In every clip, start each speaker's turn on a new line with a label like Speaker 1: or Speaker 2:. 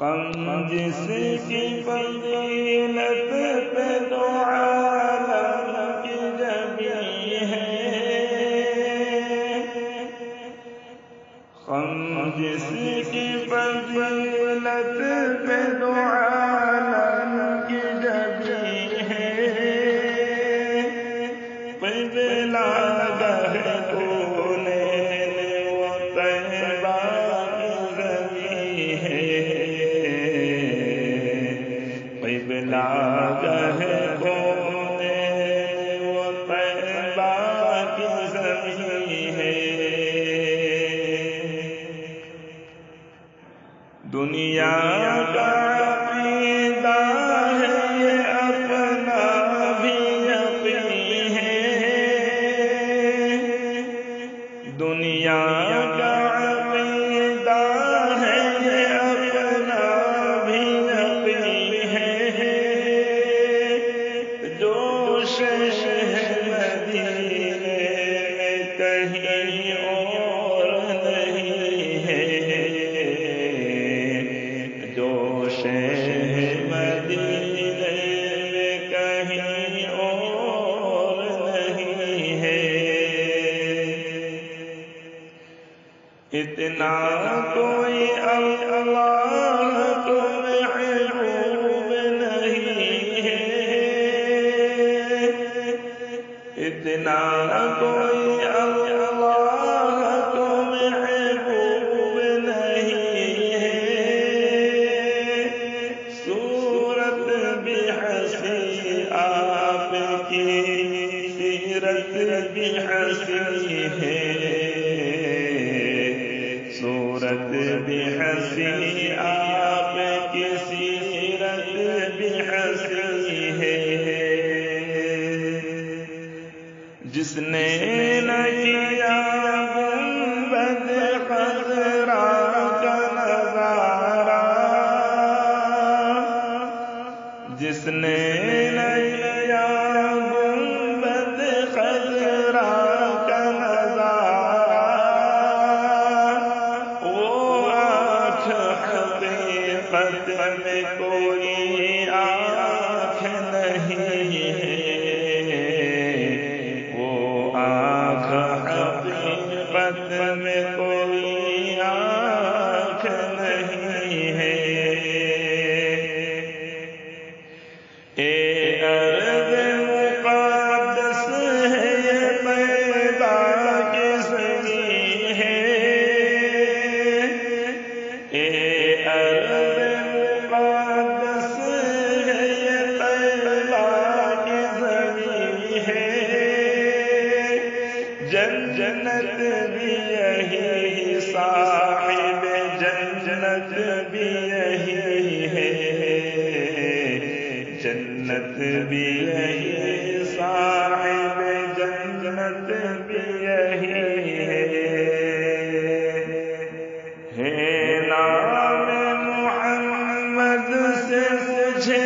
Speaker 1: غم جس کی فضیلت پہ دو عالم کی جبی ہے، غم جس کی فضیلت پہ دو عالم کی جبی ہے، قبلہ گہ کونے و طیبہ کی زمین ہے، قبلہ گہ کونے و طیبہ کی زمین ہے۔ دنیا کا عقیدہ ہے یہ اپنا بھی یقین ہے، دنیا کا عقیدہ ہے یہ اپنا بھی یقین ہے، جوش ہے مدینے میں کہیں اور نہیں ہے، جوش ہے مدینے میں کہیں اور نہیں ہے۔ اتنا کوئی اللہ کو محبوب نہیں ہے، اتنا کوئی اللہ کو محبوب نہیں ہے، صورت بھی حسین آپ کی سیرت بھی حسین ہے، صورت بھی حسین آپ کی سیرت بھی حسین ہے۔ جس نے نہ کیا گنبد خضرا کا نظارہ، جس نے نہ کیا گنبد خضرا کا نظارہ، وہ آنکھ حقیقت میں کوئی آنکھ نہیں ہے، حقیقت میں کوئی آنکھ نہیں ہے۔ اے ارض مقدس ہے یہ طیبہ کی زمین ہے، اے ارض مقدس ہے یہ طیبہ کی زمین ہے، جنت بھی یہی صاحب جنت بھی یہی ہے، جنت بھی یہی صاحب جنت بھی یہی ہے، نام محمد سے مجھے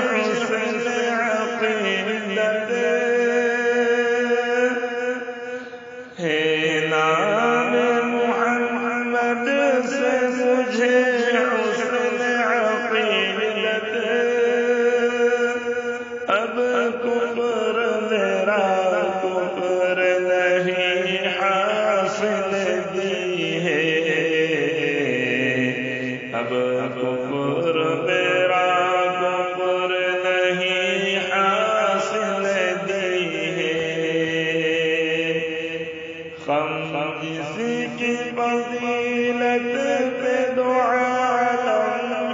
Speaker 1: حسن عقیدت، ہے نام محمد سے مجھے حسن عقیدت، اب کفر میرا کفر نہیں حاصل دی ہے، اب کفر میرا کفر نہیں حاصل دی ہے۔ غم جس کی فضیلت پہ دو عالم